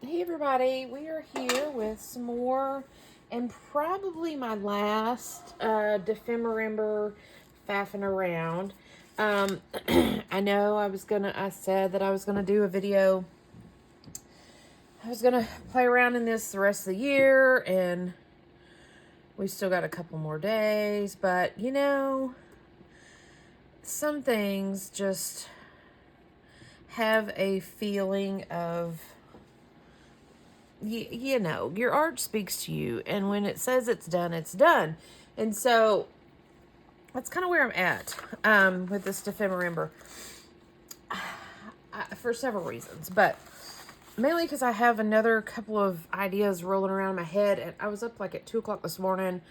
Hey everybody, we are here with some more and probably my last Dephemerember faffing around. I know I said that I was gonna do a video. I was gonna play around in this the rest of the year, and we still got a couple more days, but you know, some things just have a feeling of, you know, your art speaks to you, and when it says it's done, it's done. And so that's kind of where I'm at with this Dephemerember for several reasons, but mainly because I have another couple of ideas rolling around in my head, and I was up like at 2 o'clock this morning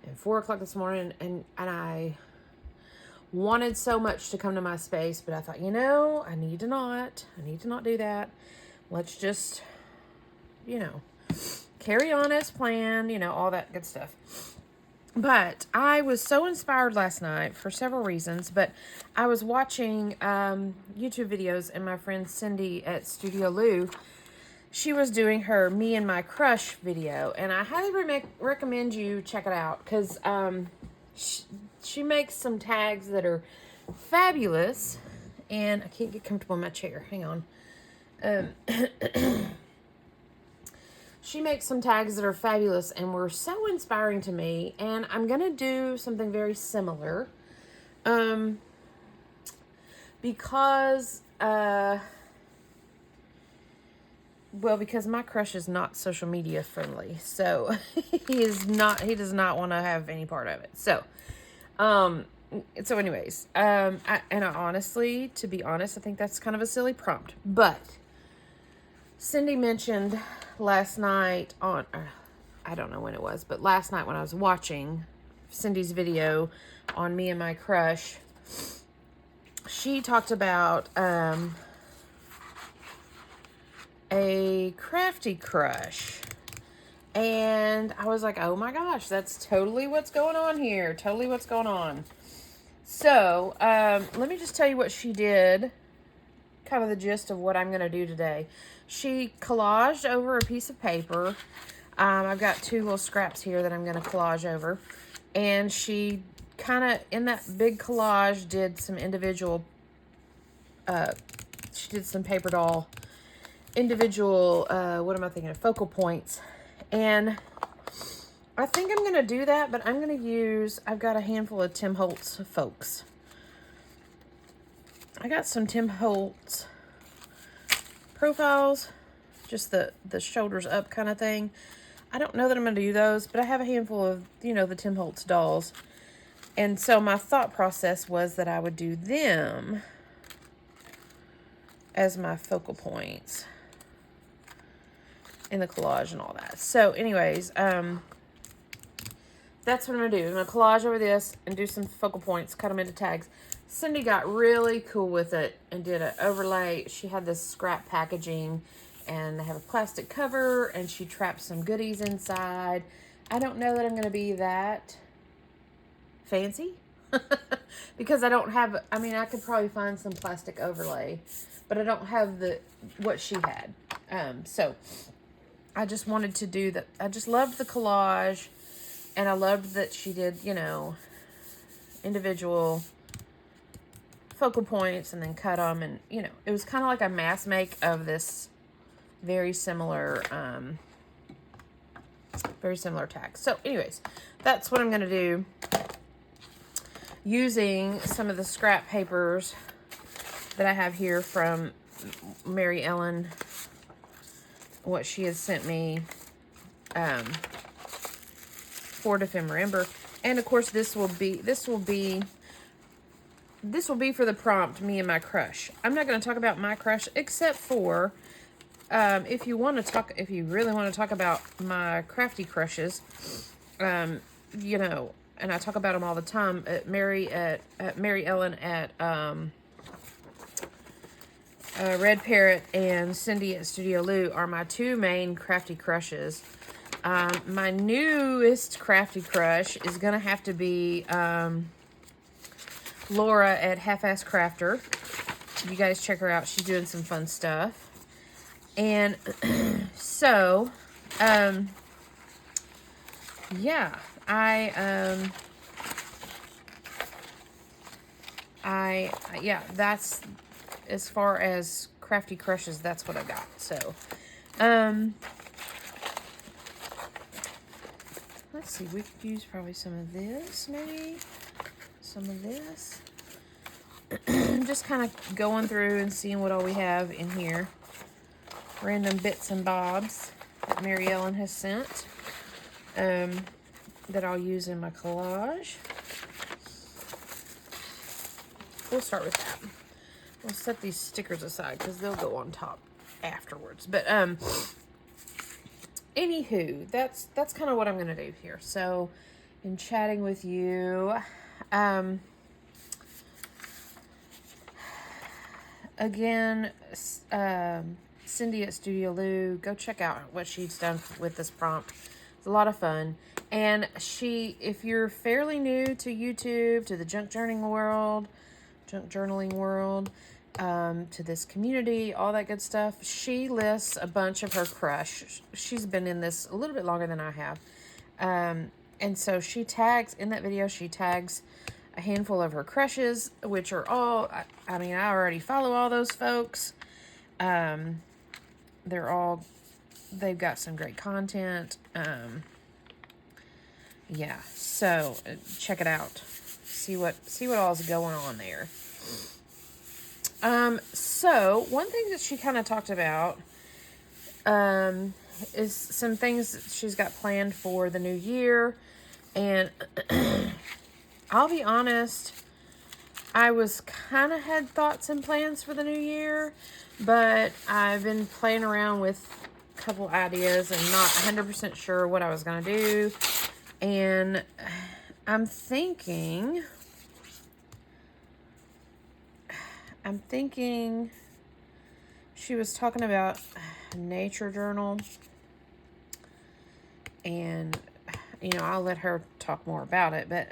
and 4 o'clock this morning, and I wanted so much to come to my space, but I thought, you know, I need to not do that. Let's just, you know, carry on as planned, you know, all that good stuff. But I was so inspired last night for several reasons, but I was watching YouTube videos, and my friend Cindy at Studio Lou, she was doing her Me and My Crush video, and I highly recommend you check it out, because she makes some tags that are fabulous, and I can't get comfortable in my chair. Hang on. She makes some tags that are fabulous and were so inspiring to me, and I'm going to do something very similar. Because my crush is not social media friendly, so he does not want to have any part of it. So anyways, honestly, to be honest, I think that's kind of a silly prompt, but Cindy mentioned last night on, I don't know when it was, but last night when I was watching Cindy's video on Me and My Crush, she talked about a crafty crush. And I was like, oh my gosh, that's totally what's going on here. Totally what's going on. So, let me just tell you what she did. Kind of the gist of what I'm going to do today. She collaged over a piece of paper. I've got 2 little scraps here that I'm going to collage over. And she kind of, in that big collage, did some individual, she did some paper doll, individual, focal points. And I think I'm going to do that, but I'm going to use, I've got a handful of Tim Holtz folks. I got some Tim Holtz profiles, just the shoulders up kind of thing. I don't know that I'm going to do those, but I have a handful of, you know, the Tim Holtz dolls. And so my thought process was that I would do them as my focal points in the collage and all that. So anyways, that's what I'm going to do. I'm going to collage over this and do some focal points, cut them into tags. Cindy got really cool with it and did an overlay. She had this scrap packaging, and they have a plastic cover, and she trapped some goodies inside. I don't know that I'm going to be that fancy because I don't have, I mean, I could probably find some plastic overlay, but I don't have what she had. So I just wanted to do that. I just loved the collage, and I loved that she did, you know, individual focal points and then cut them, and you know, it was kind of like a mass make of this very similar tag. So anyways, that's what I'm going to do using some of the scrap papers that I have here from Mary Ellen, what she had sent me for Dephemerember. And of course this will be for the prompt, Me and My Crush. I'm not going to talk about my crush, except for if you really want to talk about my crafty crushes, you know, and I talk about them all the time. Mary Ellen at Red Parrot and Cindy at Studio Lou are my 2 main crafty crushes. My newest crafty crush is going to have to be Laura at Half-Ass Crafter. You guys check her out. She's doing some fun stuff. And so, yeah, yeah, that's as far as crafty crushes, that's what I got. So, let's see, we could use probably some of this, maybe some of this. Just kind of going through and seeing what all we have in here. Random bits and bobs that Mary Ellen has sent, that I'll use in my collage. We'll start with that. We'll set these stickers aside because they'll go on top afterwards. But anywho, that's kind of what I'm gonna do here. So, in chatting with you, again, Cindy at Studio Lou, go check out what she's done with this prompt. It's a lot of fun. And if you're fairly new to YouTube, to the junk journaling world, to this community, all that good stuff, she lists a bunch of her crush. She's been in this a little bit longer than I have. And so she tags, in that video, she tags a handful of her crushes, which are all, I mean, I already follow all those folks. They've got some great content. Yeah, so check it out. See what all's going on there. So one thing that she kind of talked about, is some things that she's got planned for the new year. And I'll be honest, I was kind of had thoughts and plans for the new year, but I've been playing around with a couple ideas and not 100% sure what I was going to do. And I'm thinking she was talking about nature journal, and I'll let her talk more about it, but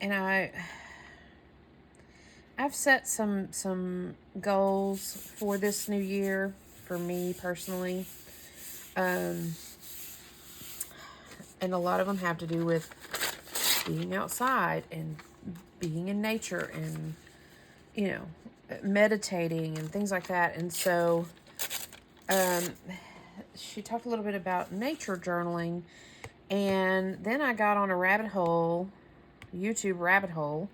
and I've set some goals for this new year for me personally, and a lot of them have to do with being outside and being in nature and meditating and things like that. And so she talked a little bit about nature journaling, and then I got on a YouTube rabbit hole,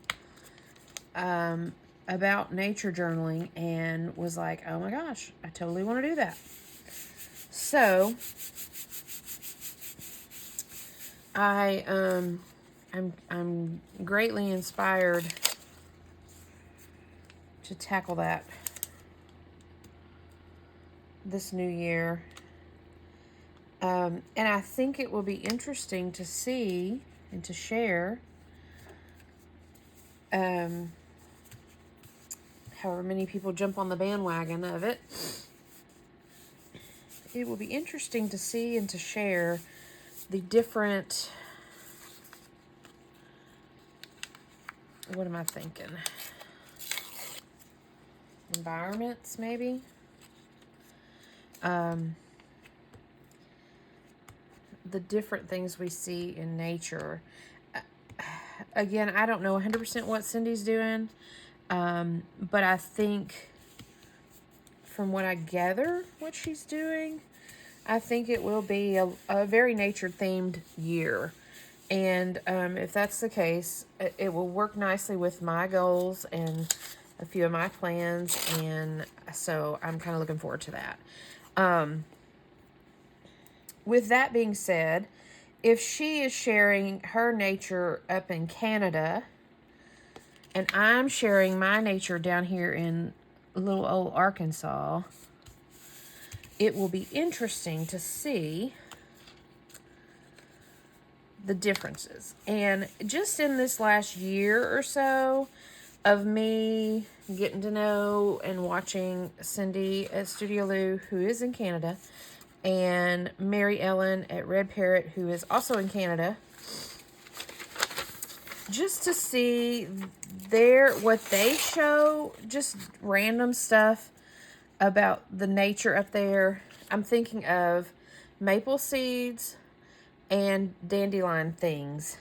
about nature journaling, and was like, oh my gosh, I totally want to do that. So I'm greatly inspired to tackle that this new year. And I think it will be interesting to see and to share, however many people jump on the bandwagon of it. It will be interesting to see and to share the different, what am I thinking? Environments, maybe? The different things we see in nature. Again, I don't know 100% what Cindy's doing, but I think from what I gather what she's doing, I think it will be a very nature-themed year. And if that's the case, it will work nicely with my goals and a few of my plans, and so I'm kind of looking forward to that. With that being said, if she is sharing her nature up in Canada, and I'm sharing my nature down here in little old Arkansas, it will be interesting to see the differences. And just in this last year or so of me getting to know and watching Cindy at Studio Lou, who is in Canada, and Mary Ellen at Red Parrot, who is also in Canada, just to see what they show, just random stuff, about the nature up there. I'm thinking of maple seeds and dandelion things.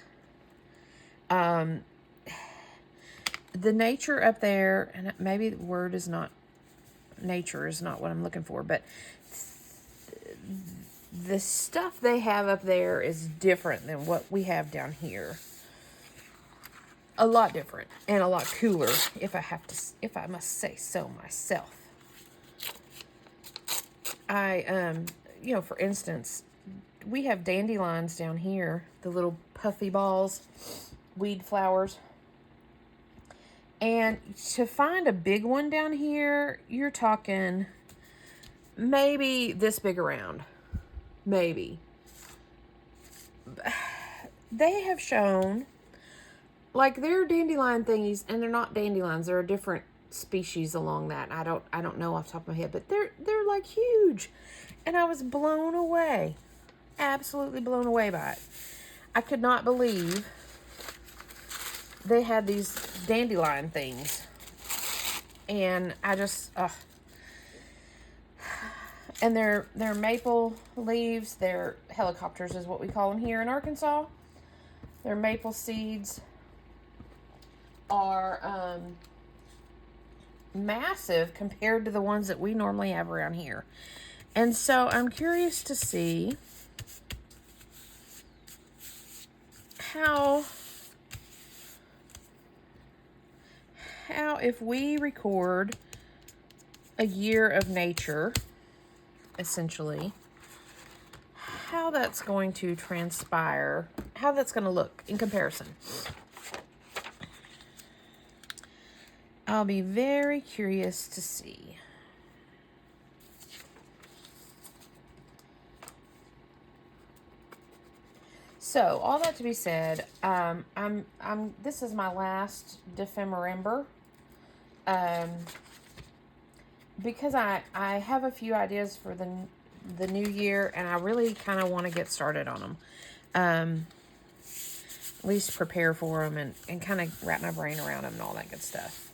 The nature up there, and maybe the word is not, nature is not what I'm looking for, but the stuff they have up there is different than what we have down here. A lot different and a lot cooler, if I must say so myself. For instance, we have dandelions down here, the little puffy balls, weed flowers. And to find a big one down here, you're talking maybe this big around. Maybe. They have shown, like, they're dandelion thingies, and they're not dandelions. They're a different species along that. I don't know off the top of my head, but they're like huge. And I was blown away. Absolutely blown away by it. I could not believe they had these dandelion things. And I just, and they're maple leaves. They're helicopters is what we call them here in Arkansas. Their maple seeds are massive compared to the ones that we normally have around here. And so I'm curious to see how if we record a year of nature, essentially, how that's going to transpire, how that's going to look in comparison. I'll be very curious to see. So, all that to be said, this is my last Dephemerember. Because I have a few ideas for the new year, and I really kind of want to get started on them. At least prepare for them and kind of wrap my brain around them and all that good stuff.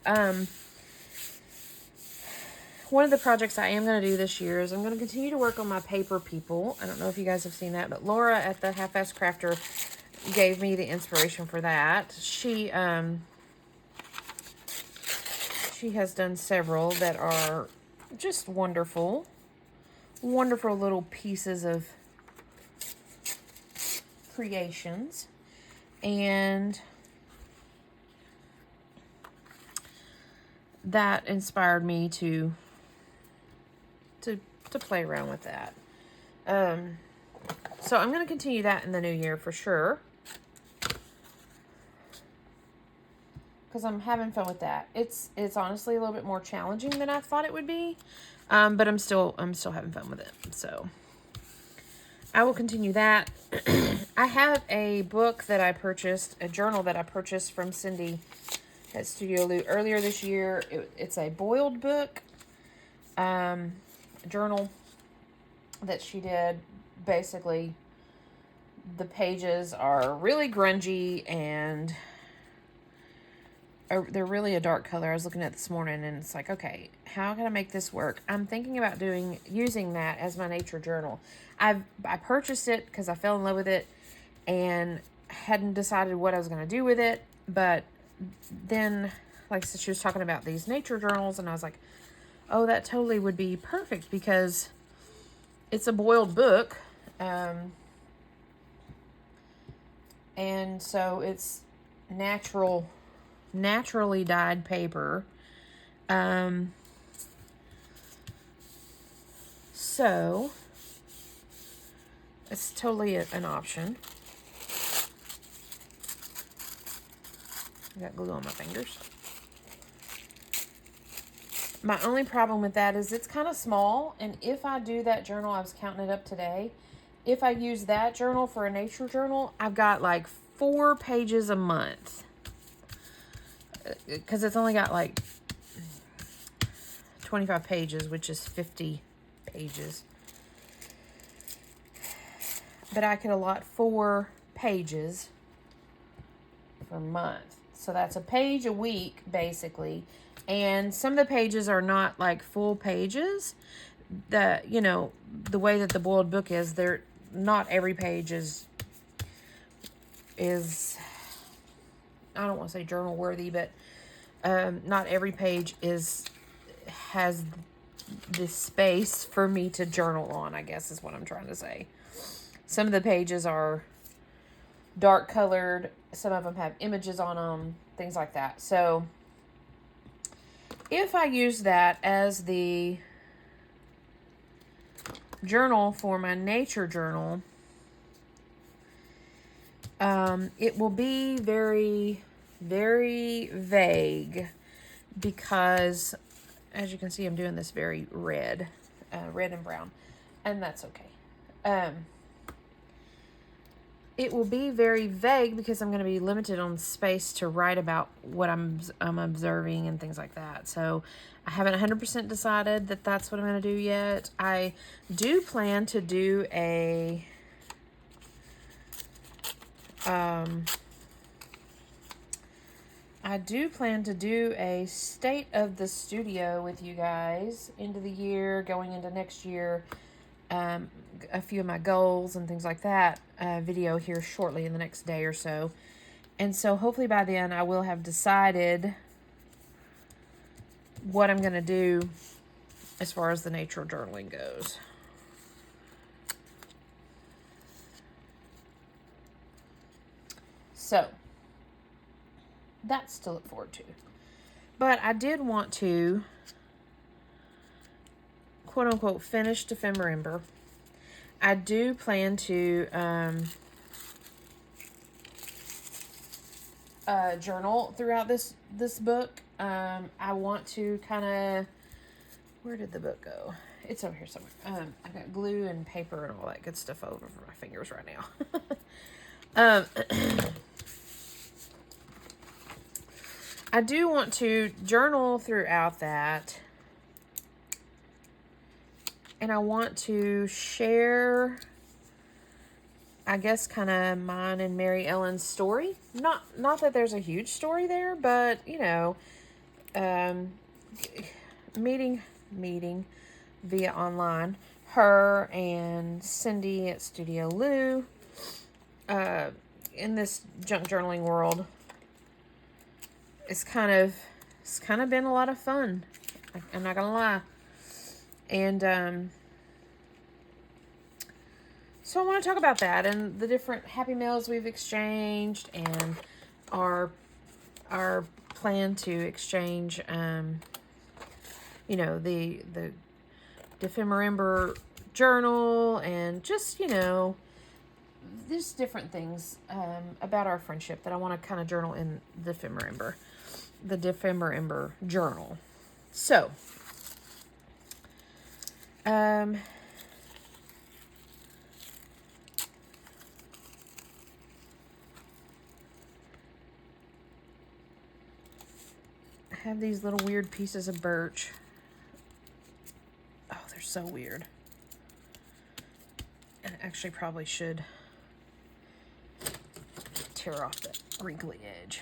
One of the projects I am going to do this year is I'm going to continue to work on my paper people. I don't know if you guys have seen that, but Laura at the Half-Ass Crafter gave me the inspiration for that. She has done several that are just wonderful. Wonderful little pieces of creations. And that inspired me to play around with that. So I'm going to continue that in the new year for sure. Because I'm having fun with that. It's honestly a little bit more challenging than I thought it would be. But I'm still having fun with it. So I will continue that. I have a book that I purchased, a journal that I purchased from Cindy at Studio Loot earlier this year. It's a boiled book journal that she did. Basically, the pages are really grungy and they're really a dark color. I was looking at it this morning and it's like, okay, how can I make this work? I'm thinking about using that as my nature journal. I purchased it because I fell in love with it and hadn't decided what I was going to do with it. But then, like I said, she was talking about these nature journals and I was like, oh, that totally would be perfect because it's a boiled book. And so it's naturally dyed paper. So it's totally an option. I got glue on my fingers. My only problem with that is it's kind of small, and if I do that journal, I was counting it up today, if I use that journal for a nature journal, I've got like 4 pages a month. Because it's only got like 25 pages, which is 50 pages. But I could allot 4 pages per month. So that's a page a week, basically. And some of the pages are not like full pages. The way that the boiled book is, not every page is I don't want to say journal worthy, but not every page has the space for me to journal on, I guess is what I'm trying to say. Some of the pages are dark colored, some of them have images on them, things like that. So if I use that as the journal for my nature journal, it will be very, very vague, because as you can see, I'm doing this very red and brown, and that's okay. It will be very vague because I'm going to be limited on space to write about what I'm observing and things like that. So I haven't 100% decided that that's what I'm going to do yet. I do plan to do a state of the studio with you guys into the year, going into next year. A few of my goals and things like that video here shortly in the next day or so. And so hopefully by then I will have decided what I'm going to do as far as the nature journaling goes. So that's to look forward to. But I did want to, quote unquote, finish Dephemerember. I do plan to journal throughout this book. I want to kind of, where did the book go? It's over here somewhere. I've got glue and paper and all that good stuff over my fingers right now. I do want to journal throughout that. And I want to share, I guess, kind of mine and Mary Ellen's story. Not that there's a huge story there, but, meeting via online. Her and Cindy at Studio Lou. In this junk journaling world, it's kind of been a lot of fun. I'm not gonna lie. And so I want to talk about that and the different Happy Meals we've exchanged, and our plan to exchange, the Dephemerember journal, and just, there's different things about our friendship that I want to kind of journal in the Dephemerember journal. So, I have these little weird pieces of birch. Oh, they're so weird. And I actually probably should tear off that wrinkly edge.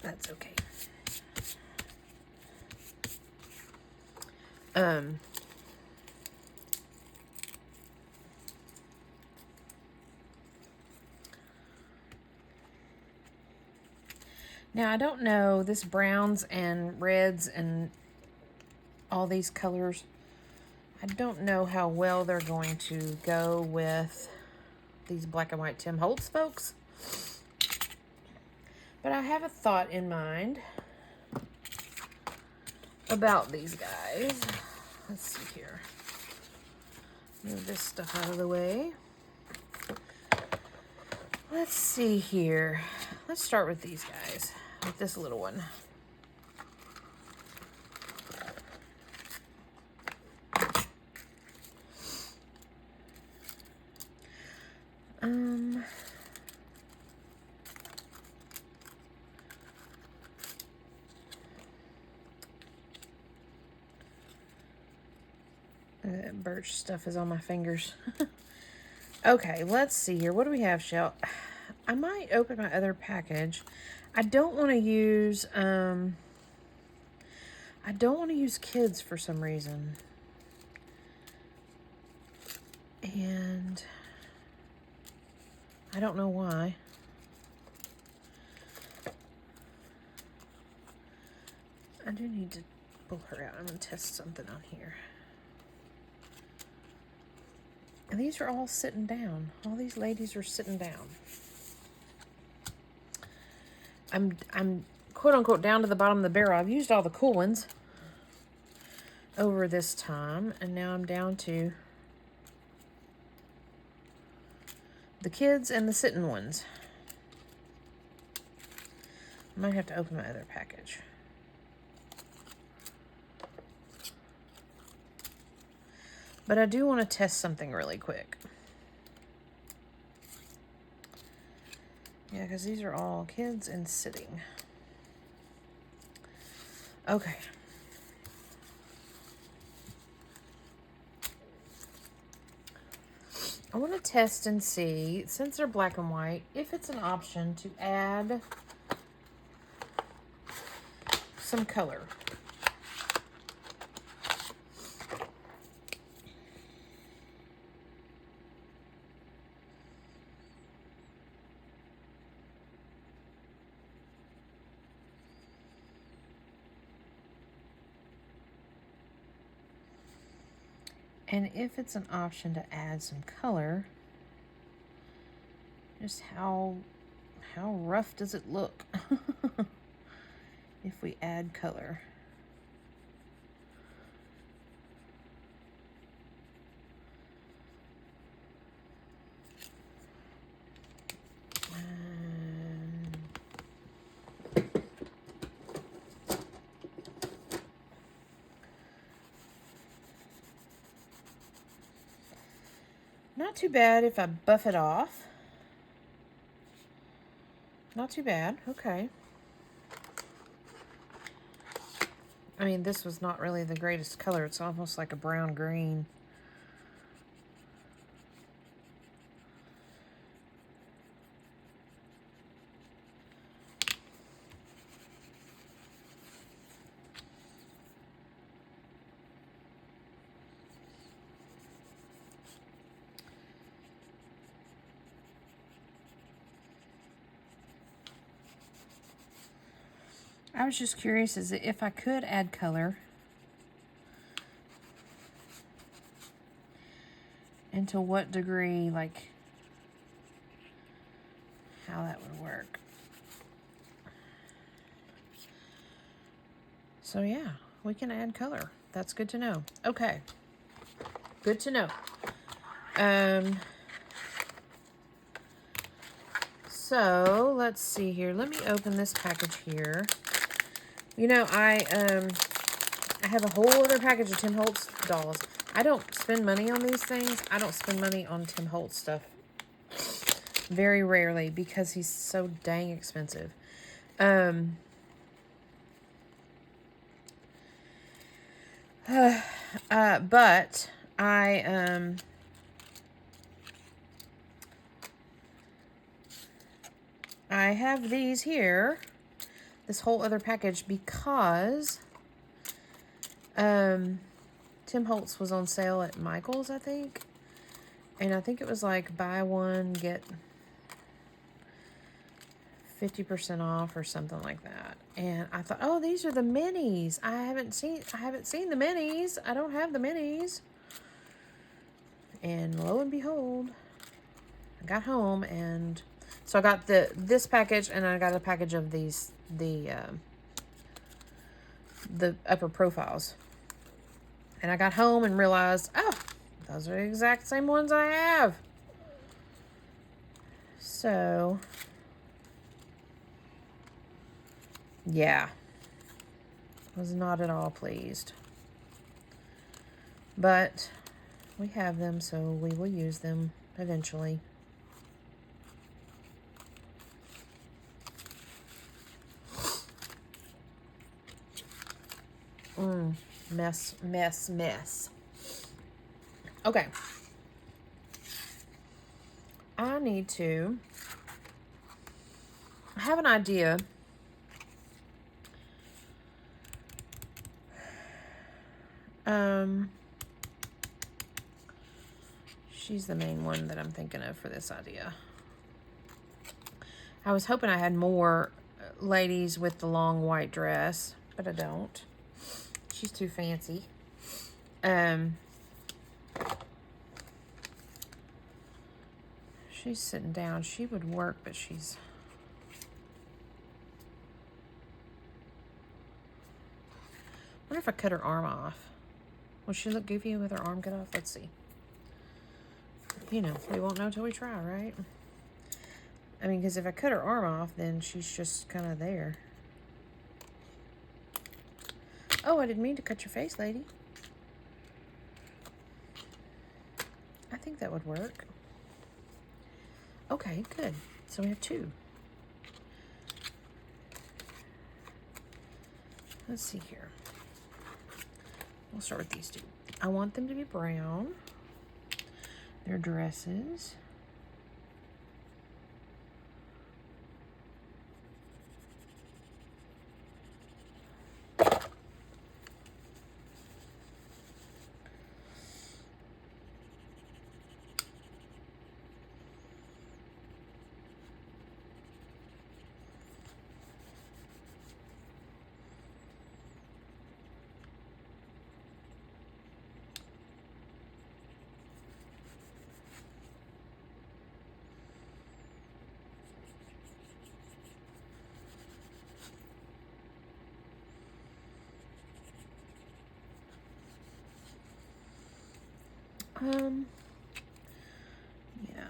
That's okay. Now, I don't know, this browns and reds and all these colors, I don't know how well they're going to go with these black and white Tim Holtz folks. But I have a thought in mind about these guys. Let's see here. Move this stuff out of the way. Let's see here. Let's start with these guys, with this little one. That birch stuff is on my fingers. Okay, let's see here. What do we have, Shell? I might open my other package. I don't want to use, kids for some reason. And I don't know why. I do need to pull her out. I'm going to test something on here. And these are all sitting down. All these ladies are sitting down. I'm quote unquote down to the bottom of the barrel. I've used all the cool ones over this time, and now I'm down to the kids and the sitting ones. I might have to open my other package. But I do want to test something really quick. Yeah, because these are all kids and sitting. Okay. I want to test and see, since they're black and white, if it's an option to add some color. And if it's an option to add some color, just how rough does it look if we add color? Not too bad if I buff it off. Not too bad. Okay. I mean, this was not really the greatest color. It's almost like a brown green. I was just curious as if I could add color and to what degree, like how that would work. So yeah, we can add color. That's good to know. Okay, good to know. So let's see here. Let me open this package here. You know, I have a whole other package of Tim Holtz dolls. I don't spend money on these things. I don't spend money on Tim Holtz stuff. Very rarely, because he's so dang expensive. But I have these here, this whole other package, because Tim Holtz was on sale at Michael's, I think. And I think it was like buy one, get 50% off or something like that. And I thought, oh, these are the minis. I haven't seen the minis. I don't have the minis. And lo and behold, I got home, and so I got this package, and I got a package of these, the upper profiles. And I got home and realized, oh, those are the exact same ones I have. So yeah, was not at all pleased. But we have them, so we will use them eventually. Mess. Okay. I have an idea. She's the main one that I'm thinking of for this idea. I was hoping I had more ladies with the long white dress, but I don't. She's too fancy. She's sitting down. She would work, but she's... I wonder if I cut her arm off. Will she look goofy with her arm cut off? Let's see. You know, we won't know till we try, right? I mean, because if I cut her arm off, then she's just kind of there. Oh, I didn't mean to cut your face, lady. I think that would work. Okay, good. So we have two. Let's see here. We'll start with these two. I want them to be brown. Their dresses. Yeah,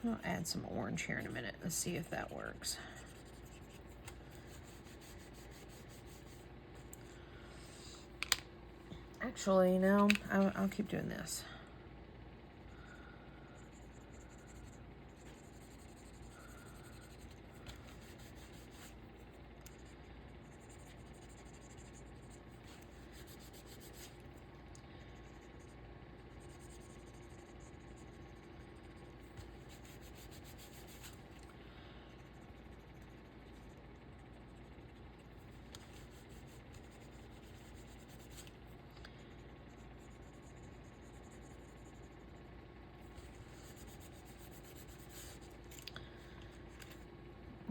I'll add some orange here in a minute. Let's see if that works. Actually, no, I'll keep doing this.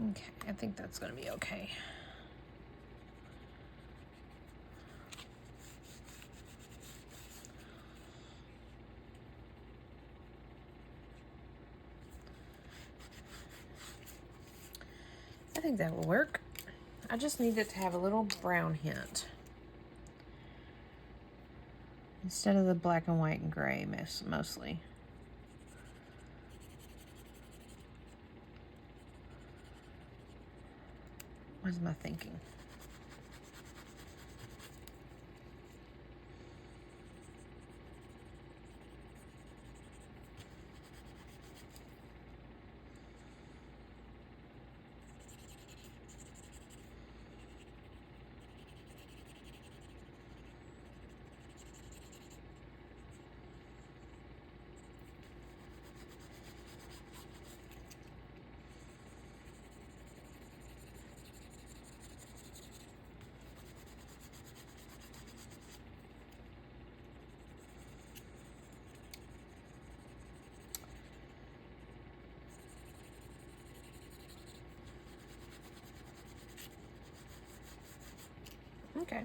Okay, I think that's going to be okay. I think that will work. I just need it to have a little brown hint. Instead of the black and white and gray mostly. What's my thinking? Okay.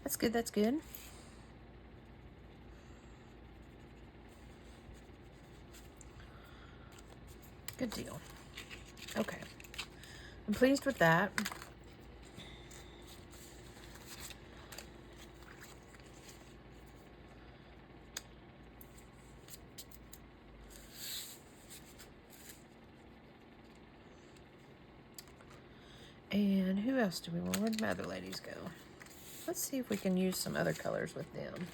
That's good, that's good. Good deal. Okay. I'm pleased with that. And who else do we want? Where'd my other ladies go? Let's see if we can use some other colors with them.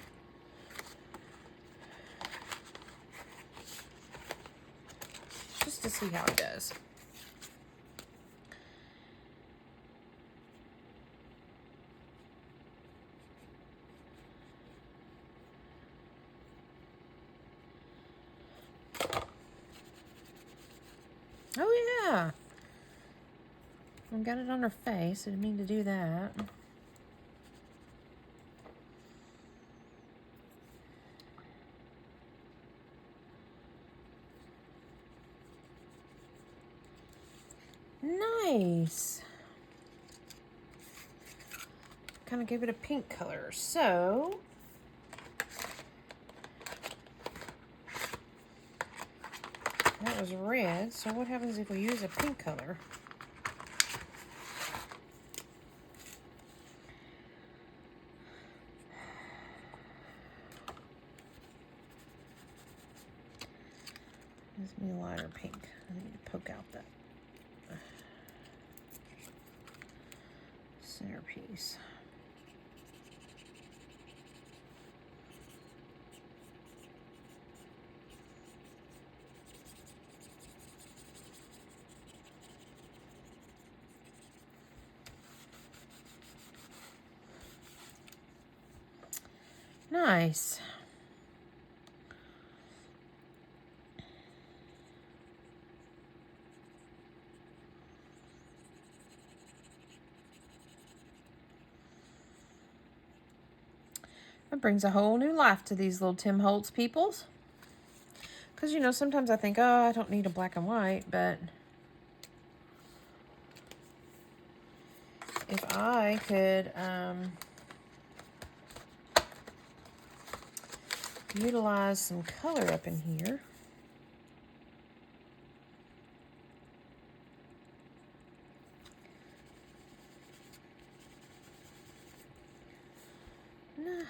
Just to see how it does. Oh, yeah. I got it on her face. I didn't mean to do that. Nice. Kind of gave it a pink color. So that was red. So what happens if we use a pink color? Gives me a lighter pink. I need to poke out that centerpiece. Nice. That brings a whole new life to these little Tim Holtz peoples. Because, you know, sometimes I think, oh, I don't need a black and white, but if I could utilize some color up in here.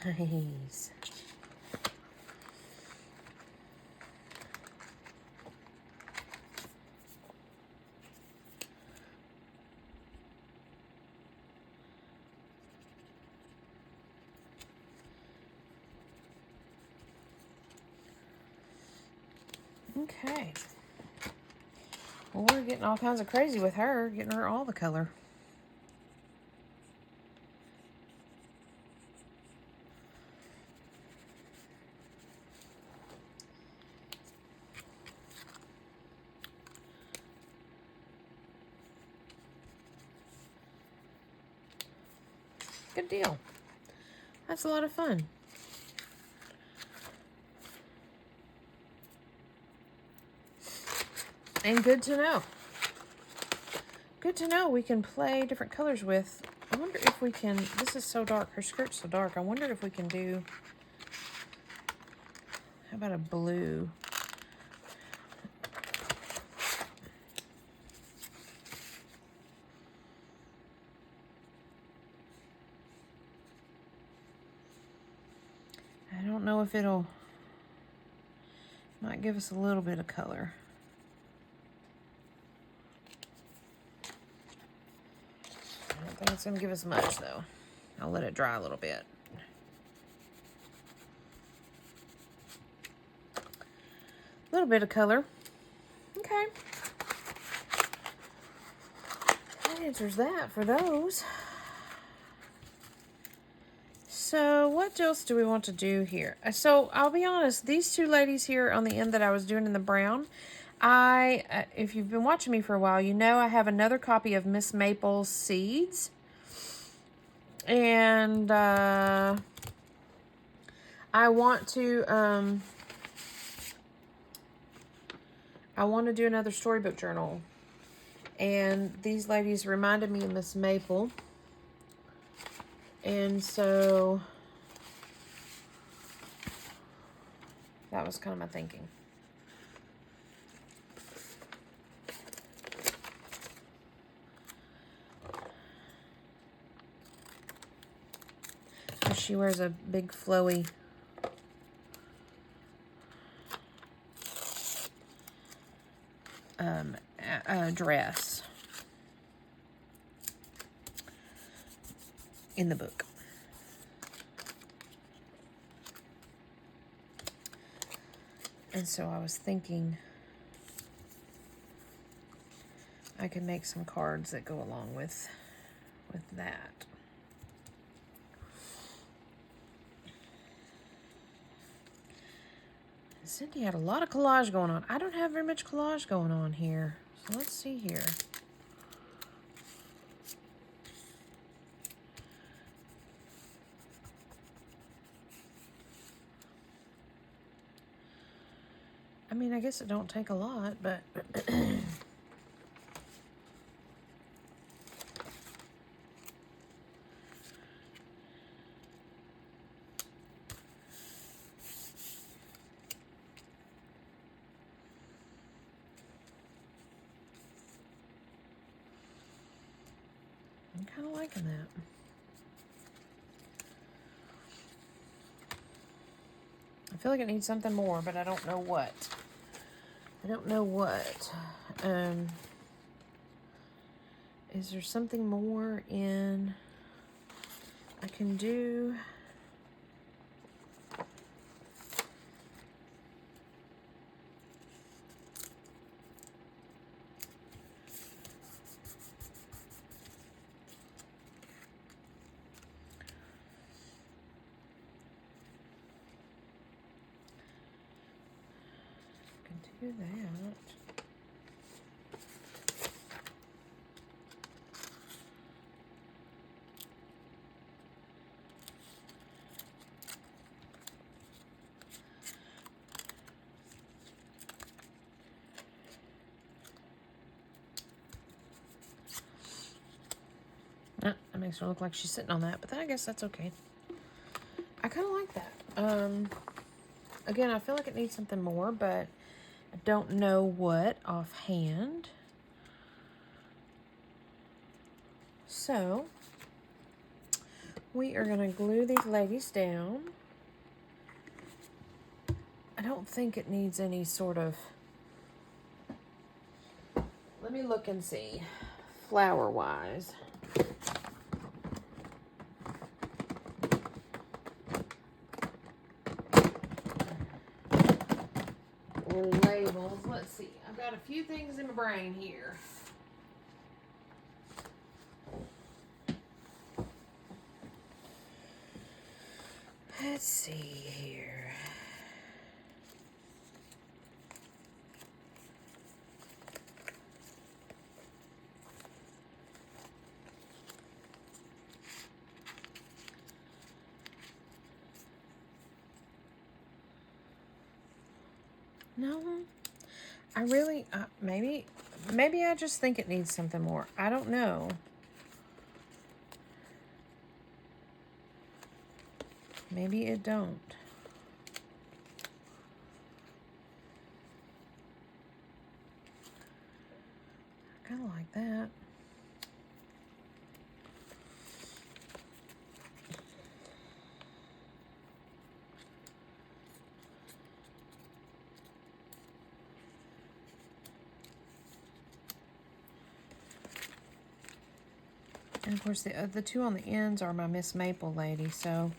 Nice. Okay. Well, we're getting all kinds of crazy with her, getting her all the color. Good deal. That's a lot of fun. And good to know. Good to know we can play different colors with. I wonder if we can, this is so dark, her skirt's so dark. I wonder if we can do, how about a blue? I don't know if it'll, might give us a little bit of color. I don't think it's going to give us much, though. I'll let it dry a little bit. A little bit of color. Okay. That answers that for those. So what else do we want to do here? So I'll be honest, these two ladies here on the end that I was doing in the brown, if you've been watching me for a while, you know I have another copy of Miss Maple's Seeds. And I want to do another storybook journal. And these ladies reminded me of Miss Maple. And so that was kind of my thinking. She wears a big flowy dress in the book. And so I was thinking I could make some cards that go along with that. Cindy had a lot of collage going on. I don't have very much collage going on here. let's see here. I mean, I guess it don't take a lot, but I'm kind of liking that. I feel like it needs something more, but I don't know what. Is there something more in I can do? Do that. That makes her look like she's sitting on that, but then I guess that's okay. I kind of like that. Again, I feel like it needs something more, but I don't know what offhand. So, we are going to glue these ladies down. I don't think it needs any sort of... Let me look and see, flower-wise. Or labels. Let's see. I've got a few things in my brain here. Let's see here. No, I really, maybe I just think it needs something more. I don't know. Maybe it don't. I kind of like that. And of course, the two on the ends are my Miss Maple lady. So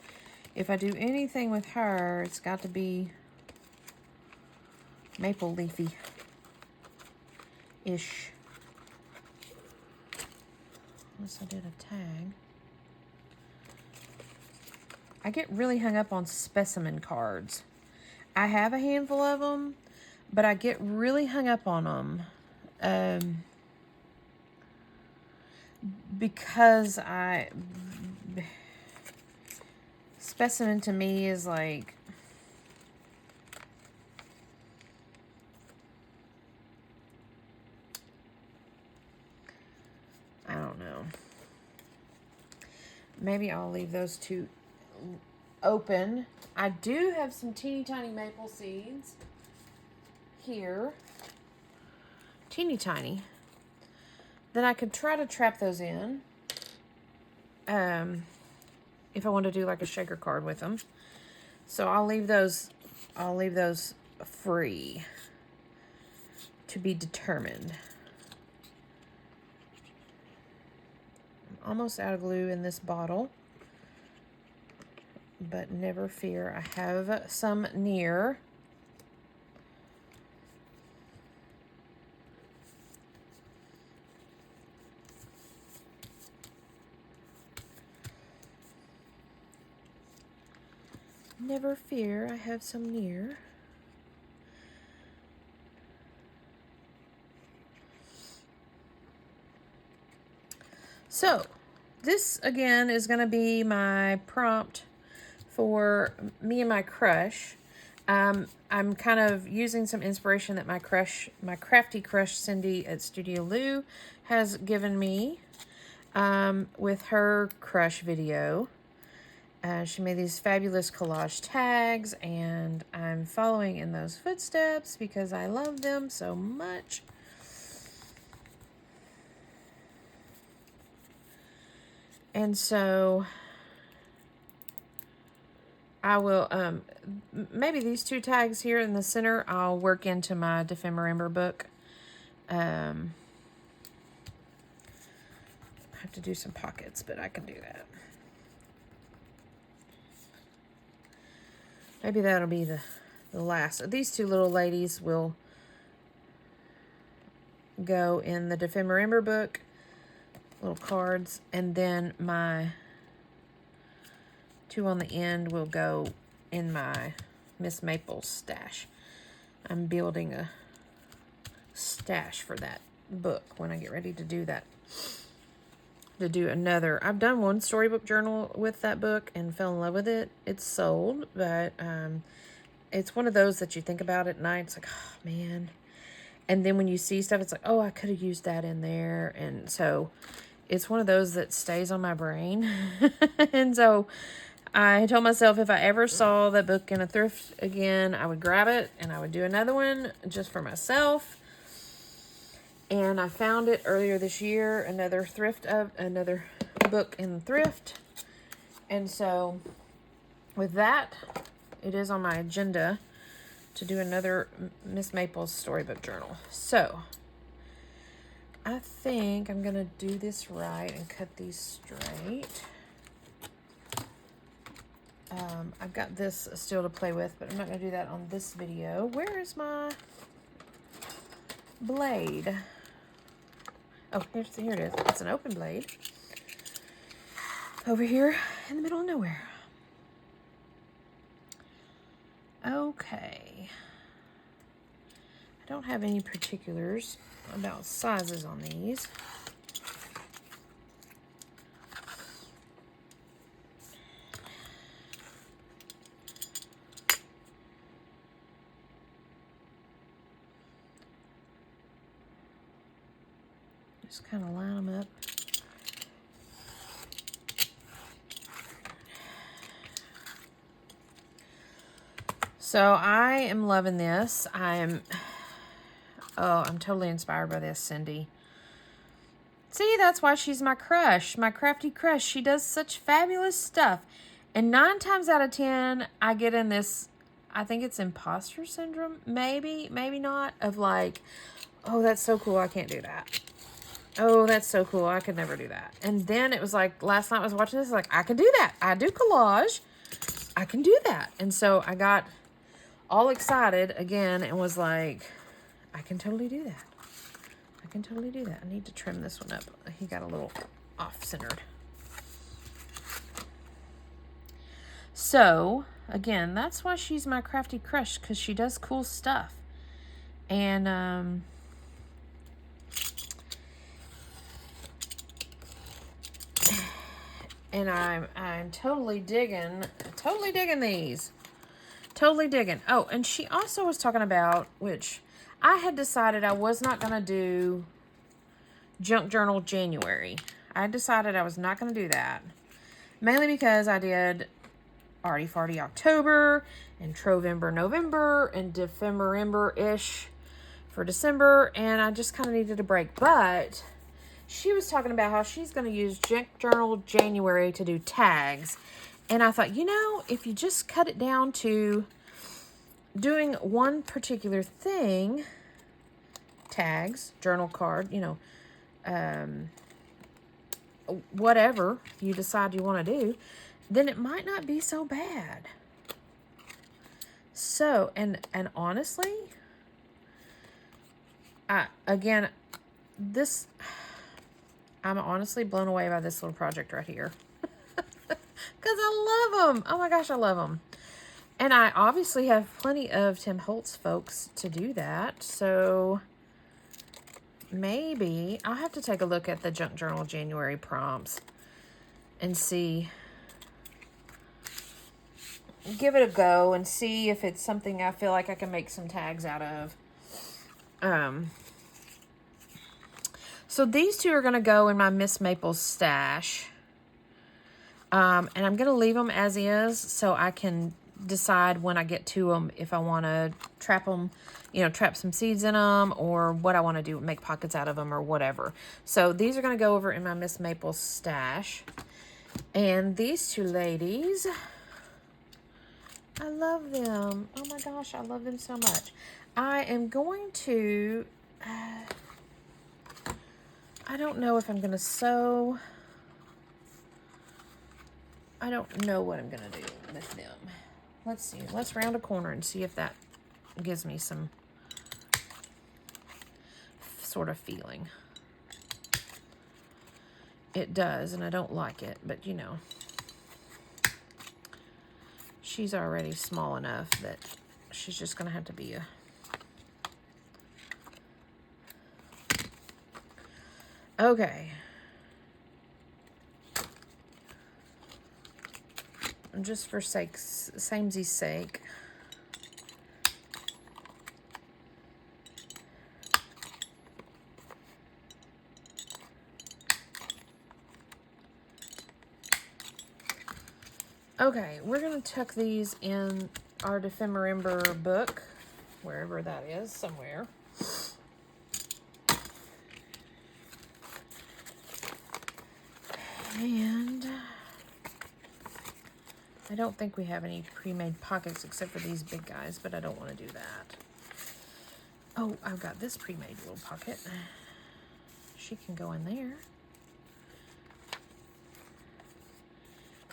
if I do anything with her, it's got to be maple leafy-ish. Unless I did a tag. I get really hung up on specimen cards. I have a handful of them, but I get really hung up on them. Because specimen to me is like, I don't know. Maybe I'll leave those two open. I do have some teeny tiny maple seeds here. Teeny tiny. Then I could try to trap those in. If I want to do like a shaker card with them. So I'll leave those free to be determined. I'm almost out of glue in this bottle. But never fear, I have some near. Never fear, I have some near. So, this again is going to be my prompt for me and my crush. I'm kind of using some inspiration that my crafty crush Cindy at Studio Lou has given me with her crush video. She made these fabulous collage tags, and I'm following in those footsteps because I love them so much. And so I will, maybe these two tags here in the center, I'll work into my Dephemerember book. I have to do some pockets, but I can do that. Maybe that'll be the last. These two little ladies will go in the Dephemerember book, little cards, and then my two on the end will go in my Miss Maple's stash. I'm building a stash for that book when I get ready to do that. To do another. I've done one storybook journal with that book and fell in love with it. It's sold, but it's one of those that you think about at night. It's like, oh, man. And then when you see stuff, it's like, oh, I could have used that in there. And so it's one of those that stays on my brain. And so I told myself if I ever saw that book in a thrift again, I would grab it and I would do another one just for myself. And I found it earlier this year, another book in thrift. And so with that, it is on my agenda to do another Miss Maple's storybook journal. So I think I'm going to do this right and cut these straight. I've got this still to play with, but I'm not going to do that on this video. Where is my blade? Oh, here it is. It's an open blade. Over here in the middle of nowhere. Okay. I don't have any particulars about sizes on these. Just kind of line them up. So I am loving this. I'm totally inspired by this, Cindy. See, that's why she's my crush, my crafty crush. She does such fabulous stuff. And 9 times out of 10, I get in this, I think it's imposter syndrome, maybe not, of like, oh, that's so cool, I can't do that. Oh, that's so cool, I could never do that. And then it was like, last night I was watching this, like, I can do that. I do collage. I can do that. And so I got all excited again and was like, I can totally do that. I can totally do that. I need to trim this one up. He got a little off-centered. So, again, that's why she's my crafty crush, because she does cool stuff. And, I'm totally digging these. Totally digging. Oh, and she also was talking about, which I had decided I was not going to do Junk Journal January. I decided I was not going to do that. Mainly because I did Arty Farty October and Trovember November and Dephemerember-ish for December. And I just kind of needed a break. But she was talking about how she's going to use Junk Journal January to do tags. And I thought, you know, if you just cut it down to doing one particular thing, tags, journal card, you know, whatever you decide you want to do, then it might not be so bad. So, and honestly, I'm honestly blown away by this little project right here. Because I love them. Oh my gosh, I love them. And I obviously have plenty of Tim Holtz folks to do that. So maybe I'll have to take a look at the Junk Journal January prompts and see, give it a go and see if it's something I feel like I can make some tags out of. So these two are going to go in my Miss Maple's stash. And I'm going to leave them as is so I can decide when I get to them if I want to trap them, you know, trap some seeds in them, or what I want to do, make pockets out of them or whatever. So these are going to go over in my Miss Maple's stash. And these two ladies, I love them. Oh my gosh, I love them so much. I am going to, I don't know if I'm going to sew. I don't know what I'm going to do with them. Let's see. Let's round a corner and see if that gives me some sort of feeling. It does, and I don't like it, but you know. She's already small enough that she's just going to have to be a... Okay. Just for samesies sake. Okay, we're going to tuck these in our Dephemerember book, wherever that is, somewhere. And I don't think we have any pre-made pockets except for these big guys, but I don't want to do that. Oh, I've got this pre-made little pocket. She can go in there.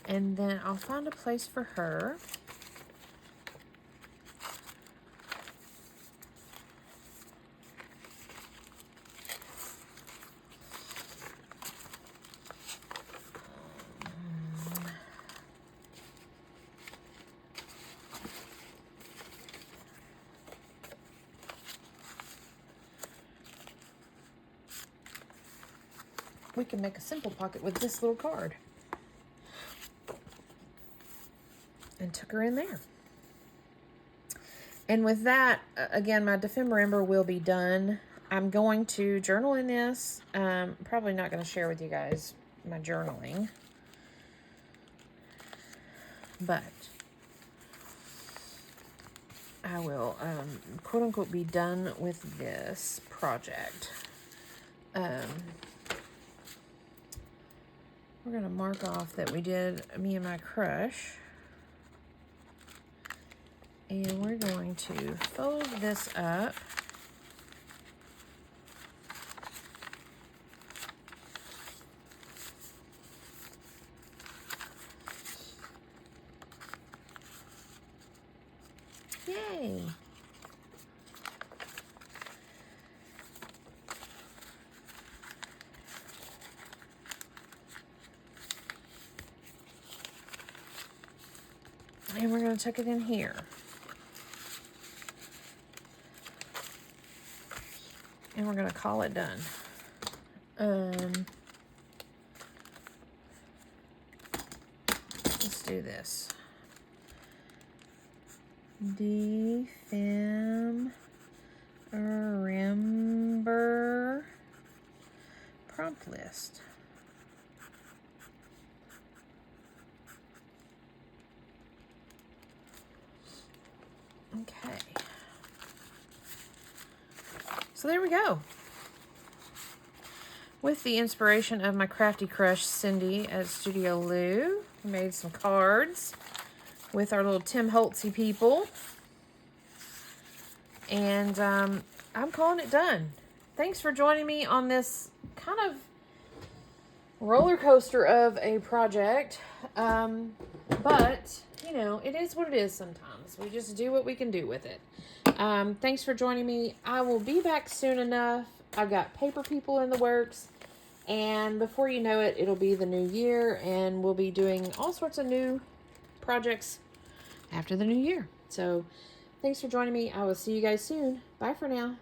And then I'll find a place for her. We can make a simple pocket with this little card. And tuck her in there. And with that, again, my Dephemerember will be done. I'm going to journal in this. Probably not going to share with you guys my journaling. But I will, quote unquote, be done with this project. We're going to mark off that we did Me and My Crush. And we're going to fold this up. Yay! And we're going to tuck it in here. And we're going to call it done. Let's do this. Dephemerember prompt list. Okay. So there we go. With the inspiration of my crafty crush, Cindy at Studio Lou, we made some cards with our little Tim Holtzy people. And I'm calling it done. Thanks for joining me on this kind of roller coaster of a project. But, you know, it is what it is sometimes. We just do what we can do with it. Thanks for joining me. I will be back soon enough. I've got paper people in the works. And before you know it, it'll be the new year. And we'll be doing all sorts of new projects after the new year. So, thanks for joining me. I will see you guys soon. Bye for now.